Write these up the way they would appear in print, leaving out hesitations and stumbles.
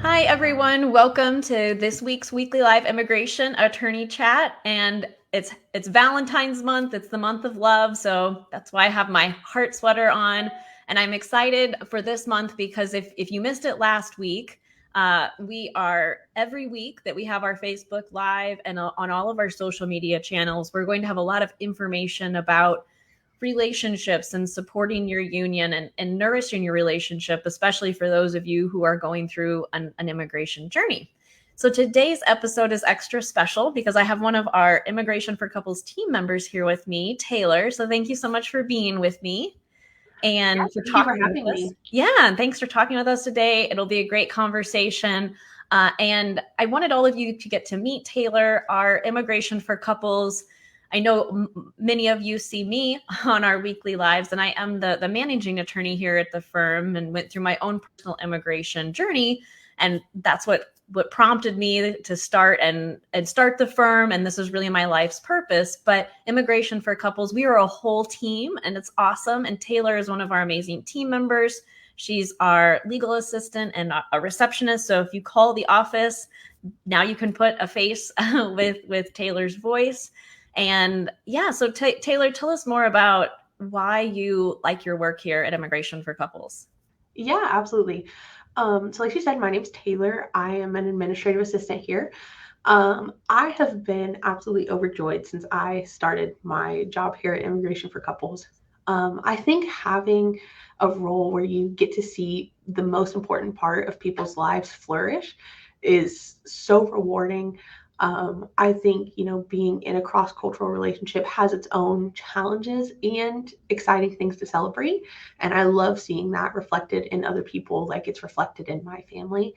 Hi, everyone. Welcome to this week's Weekly Live Immigration Attorney Chat. And it's Valentine's month. It's the month of love. So that's why I have my heart sweater on. And I'm excited for this month because if you missed it last week, we are every week that we have our Facebook Live and on all of our social media channels, we're going to have a lot of information about relationships and supporting your union and nourishing your relationship, especially for those of you who are going through an immigration journey. So today's episode is extra special because I have one of our Immigration for Couples team members here with me, Taylor. So thank you so much for being with me and for Thank you for talking with having us. me. Yeah, and thanks for talking with us today. It'll be a great conversation. And I wanted all of you to get to meet Taylor, our Immigration for Couples. I know many of you see me on our weekly lives, and I am the managing attorney here at the firm and went through my own personal immigration journey. And that's what prompted me to start and start the firm. And this is really my life's purpose. But Immigration for Couples, we are a whole team and it's awesome. And Taylor is one of our amazing team members. She's our legal assistant and a receptionist. So if you call the office, now you can put a face with Taylor's voice. And yeah, so Taylor, tell us more about why you like your work here at Immigration for Couples. Yeah, absolutely. So like you said, my name's Taylor. I am an administrative assistant here. I have been absolutely overjoyed since I started my job here at Immigration for Couples. I think having a role where you get to see the most important part of people's lives flourish is so rewarding. I think, being in a cross-cultural relationship has its own challenges and exciting things to celebrate. And I love seeing that reflected in other people, like it's reflected in my family.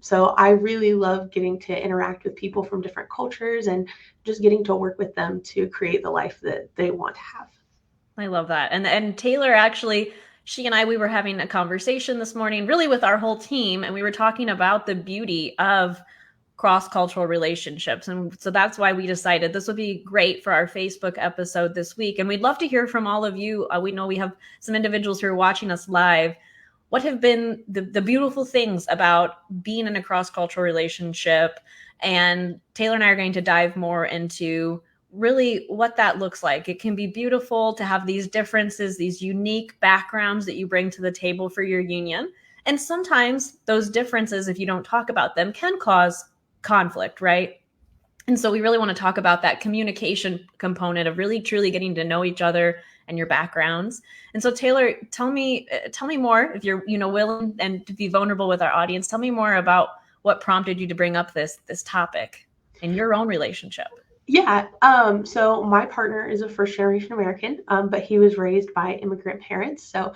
So I really love getting to interact with people from different cultures and just getting to work with them to create the life that they want to have. I love that. And Taylor actually, she and I, we were having a conversation this morning, really with our whole team, and we were talking about the beauty of cross-cultural relationships. And so that's why we decided this would be great for our Facebook episode this week. And we'd love to hear from all of you. We know we have some individuals who are watching us live. What have been the beautiful things about being in a cross-cultural relationship? And Taylor and I are going to dive more into really what that looks like. It can be beautiful to have these differences, these unique backgrounds that you bring to the table for your union. And sometimes those differences, if you don't talk about them, can cause conflict, right? And so we really want to talk about that communication component of really truly getting to know each other and your backgrounds. And so Taylor, tell me more if you're willing and to be vulnerable with our audience. Tell me more about what prompted you to bring up this topic in your own relationship. Yeah. So my partner is a first generation American, but he was raised by immigrant parents. So,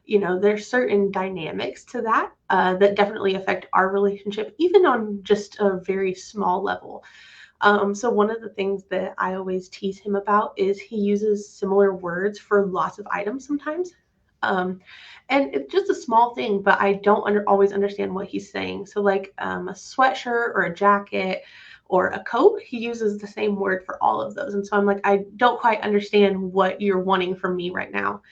there's certain dynamics to that that definitely affect our relationship, even on just a very small level. So one of the things that I always tease him about is he uses similar words for lots of items sometimes. Um, and it's just a small thing, but I don't always understand what he's saying. So like a sweatshirt or a jacket or a coat, he uses the same word for all of those. And so I'm like, I don't quite understand what you're wanting from me right now.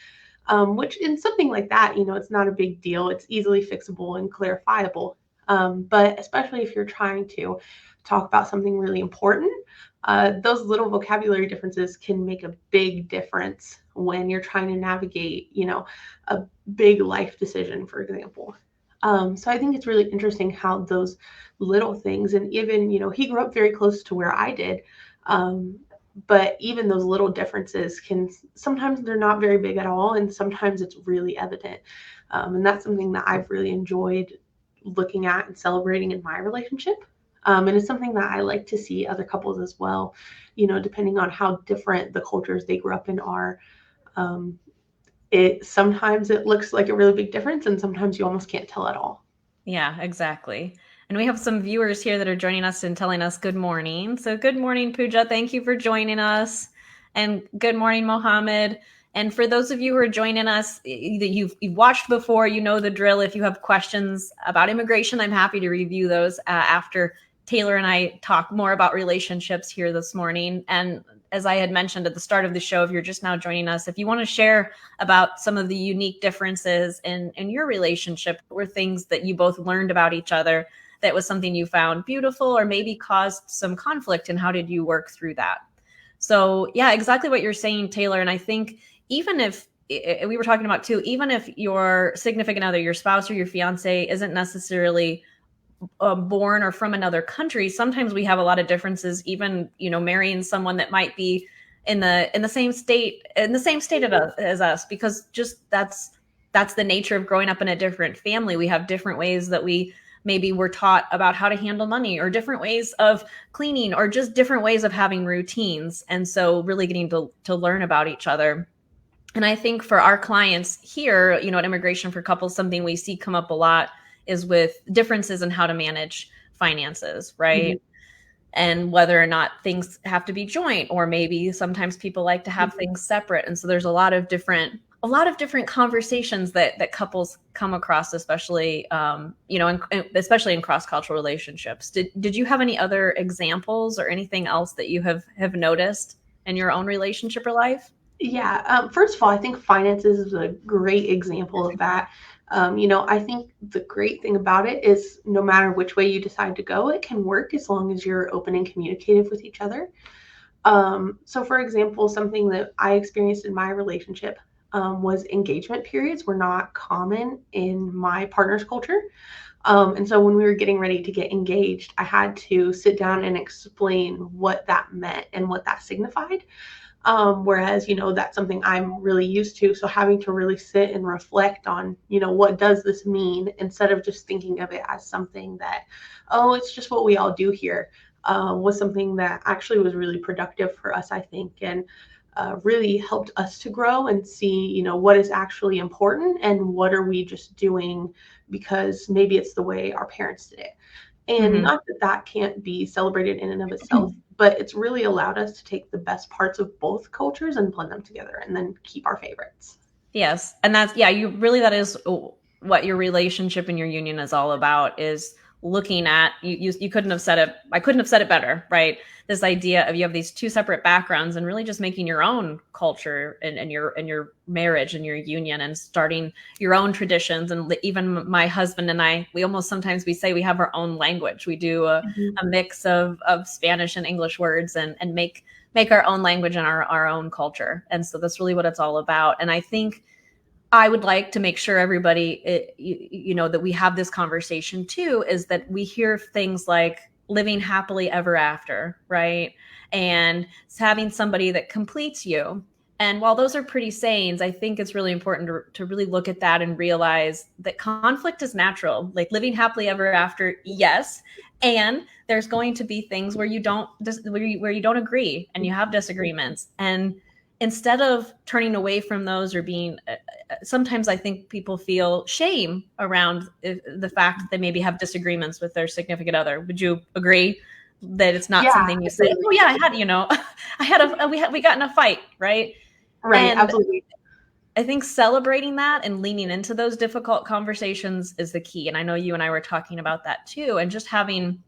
Which in something like that, it's not a big deal. It's easily fixable and clarifiable. But especially if you're trying to talk about something really important, those little vocabulary differences can make a big difference when you're trying to navigate, a big life decision, for example. So I think it's really interesting how those little things, and even, he grew up very close to where I did. But even those little differences can sometimes they're not very big at all, and sometimes it's really evident. And that's something that I've really enjoyed looking at and celebrating in my relationship. And it's something that I like to see other couples as well, depending on how different the cultures they grew up in are. Um, it sometimes it looks like a really big difference, and sometimes you almost can't tell at all. Yeah, exactly. And we have some viewers here that are joining us and telling us good morning. So good morning, Pooja. Thank you for joining us. And good morning, Mohammed. And for those of you who are joining us that you've watched before, you know the drill. If you have questions about immigration, I'm happy to review those after Taylor and I talk more about relationships here this morning. And as I had mentioned at the start of the show, if you're just now joining us, if you want to share about some of the unique differences in your relationship or things that you both learned about each other, that was something you found beautiful or maybe caused some conflict, and how did you work through that? So yeah, exactly what you're saying, Taylor. And I think even if we were talking about too, even if your significant other, your spouse or your fiance isn't necessarily born or from another country, sometimes we have a lot of differences, even, marrying someone that might be in the same state as us, because just that's the nature of growing up in a different family. We have different ways that we maybe were taught about how to handle money, or different ways of cleaning, or just different ways of having routines. And so really getting to learn about each other. And I think for our clients here, at Immigration for Couples, something we see come up a lot is with differences in how to manage finances, right? Mhm. And whether or not things have to be joint, or maybe sometimes people like to have things separate. And so there's a lot of different conversations that couples come across, especially especially in cross-cultural relationships. Did you have any other examples or anything else that you have noticed in your own relationship or life? Yeah. First of all, I think finances is a great example of that. I think the great thing about it is no matter which way you decide to go, it can work as long as you're open and communicative with each other. So, for example, something that I experienced in my relationship was engagement periods were not common in my partner's culture. And so when we were getting ready to get engaged, I had to sit down and explain what that meant and what that signified. Whereas, that's something I'm really used to. So having to really sit and reflect on, what does this mean, instead of just thinking of it as something that, oh, it's just what we all do here, was something that actually was really productive for us, I think, and really helped us to grow and see, what is actually important and what are we just doing because maybe it's the way our parents did it. And Mm-hmm. not that that can't be celebrated in and of itself, but it's really allowed us to take the best parts of both cultures and blend them together and then keep our favorites. Yes. And that is what your relationship and your union is all about, is looking at you couldn't have said it. I couldn't have said it better, right? This idea of you have these two separate backgrounds, and really just making your own culture and your marriage and your union, and starting your own traditions. And even my husband and I, we say we have our own language. We do Mhm. a mix of Spanish and English words, and make our own language and our own culture. And so that's really what it's all about. And I think I would like to make sure everybody, that we have this conversation too, is that we hear things like living happily ever after, right? And having somebody that completes you. And while those are pretty sayings, I think it's really important to really look at that and realize that conflict is natural. Like living happily ever after, yes. And there's going to be things where where you don't agree and you have disagreements. And instead of turning away from those, or being sometimes I think people feel shame around the fact that they maybe have disagreements with their significant other. Would you agree that it's not Yeah, something you say, oh absolutely. yeah, I had, we got in a fight, right? Right, And absolutely. I think celebrating that and leaning into those difficult conversations is the key. And I know you and I were talking about that too. And just having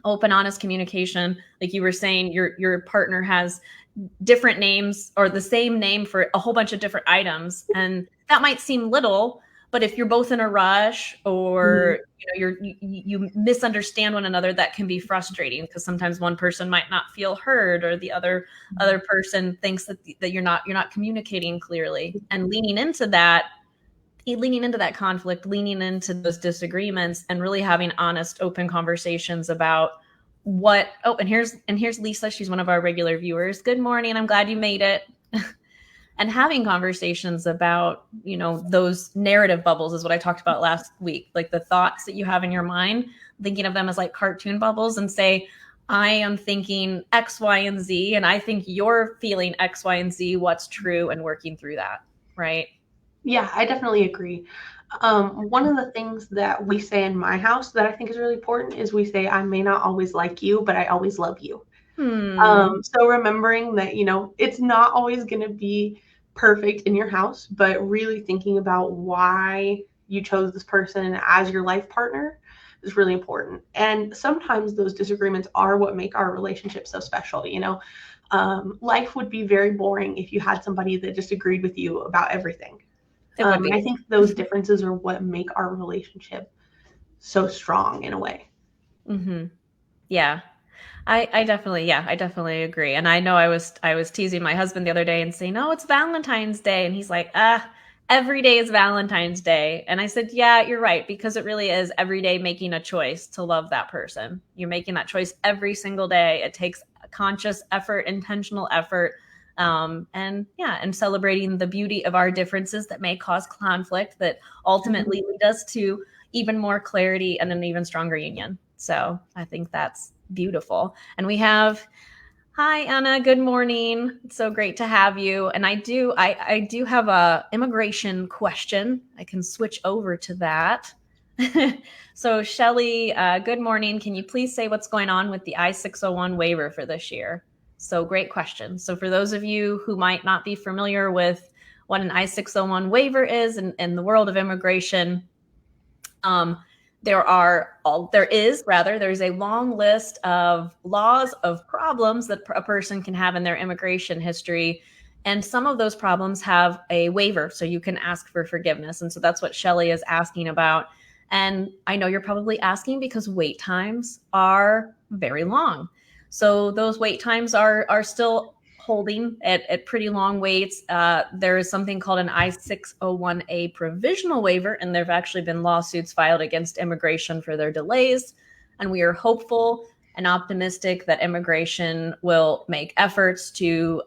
open, honest communication. Like you were saying, your partner has different names or the same name for a whole bunch of different items, and that might seem little, but if you're both in a rush, Mhm. or you misunderstand one another, that can be frustrating, because sometimes one person might not feel heard, or the other person thinks that you're not communicating clearly. And leaning into that conflict, leaning into those disagreements, and really having honest, open conversations about what. Oh, and here's Lisa. She's one of our regular viewers. Good morning. I'm glad you made it. And having conversations about, those narrative bubbles is what I talked about last week. Like the thoughts that you have in your mind, thinking of them as like cartoon bubbles, and say, I am thinking X, Y, and Z, and I think you're feeling X, Y, and Z. What's true, and working through that, right? Yeah, I definitely agree. One of the things that we say in my house that I think is really important is we say, I may not always like you, but I always love you. Hmm. So remembering that, it's not always going to be perfect in your house, but really thinking about why you chose this person as your life partner is really important. And sometimes those disagreements are what make our relationship so special. life would be very boring if you had somebody that just agreed with you about everything. It would And be. I think those differences are what make our relationship so strong in a way. Mm-hmm. Yeah. I definitely agree. And I know I was teasing my husband the other day and saying, "Oh, it's Valentine's Day." And he's like, every day is Valentine's Day." And I said, "Yeah, you're right, because it really is every day making a choice to love that person. You're making that choice every single day. It takes conscious effort, intentional effort. And yeah, and celebrating the beauty of our differences that may cause conflict that ultimately lead us to even more clarity and an even stronger union. So I think that's beautiful. And we have, hi Anna, good morning. It's so great to have you. And I do have a immigration question. I can switch over to that. So Shelly, good morning. Can you please say what's going on with the I-601 waiver for this year? So great question. So for those of you who might not be familiar with what an I-601 waiver is in the world of immigration, um, there's a long list of laws of problems that a person can have in their immigration history. And some of those problems have a waiver, so you can ask for forgiveness. And so that's what Shelly is asking about. And I know you're probably asking because wait times are very long. So those wait times are still holding at pretty long waits. There is something called an I-601A provisional waiver, and there have actually been lawsuits filed against immigration for their delays. And we are hopeful and optimistic that immigration will make efforts to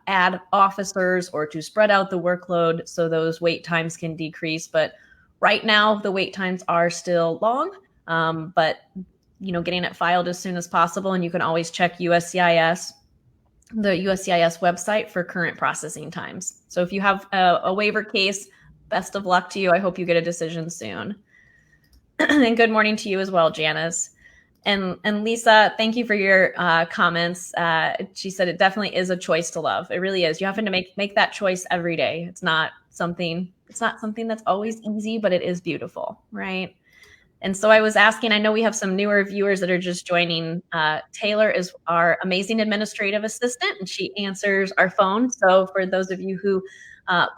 add officers or to spread out the workload so those wait times can decrease. But right now, the wait times are still long, but getting it filed as soon as possible. And you can always check USCIS, the USCIS website, for current processing times. So if you have a waiver case, best of luck to you. I hope you get a decision soon. And good morning to you as well, Janice. And Lisa, thank you for your comments. She said it definitely is a choice to love. It really is. You have to make that choice every day. It's not something that's always easy, but it is beautiful, right? And so I was asking, I know we have some newer viewers that are just joining. Taylor is our amazing administrative assistant, and she answers our phone. So for those of you who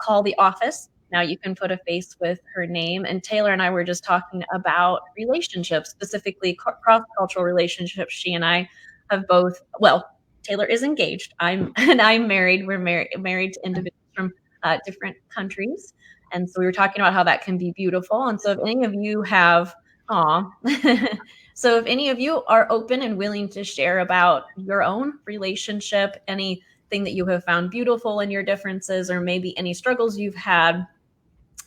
call the office, now you can put a face with her name. And Taylor and I were just talking about relationships, specifically cross-cultural relationships. She and I have both, well, Taylor is engaged. I'm married. We're married to individuals from different countries. And so we were talking about how that can be beautiful. And so if any of you have Aw. So if any of you are open and willing to share about your own relationship, anything that you have found beautiful in your differences, or maybe any struggles you've had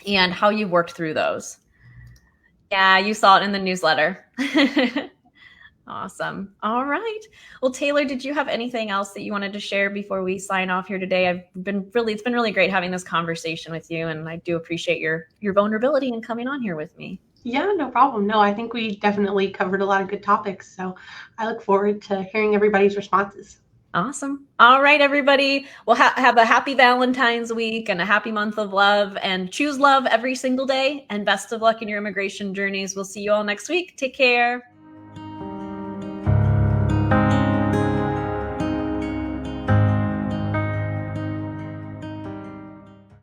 and how you've worked through those. Yeah, you saw it in the newsletter. Awesome. All right. Well, Taylor, did you have anything else that you wanted to share before we sign off here today? It's been really great having this conversation with you, and I do appreciate your vulnerability and coming on here with me. Yeah, no problem. No, I think we definitely covered a lot of good topics. So I look forward to hearing everybody's responses. Awesome. All right, everybody. Well, have a happy Valentine's week and a happy month of love, and choose love every single day. And best of luck in your immigration journeys. We'll see you all next week. Take care.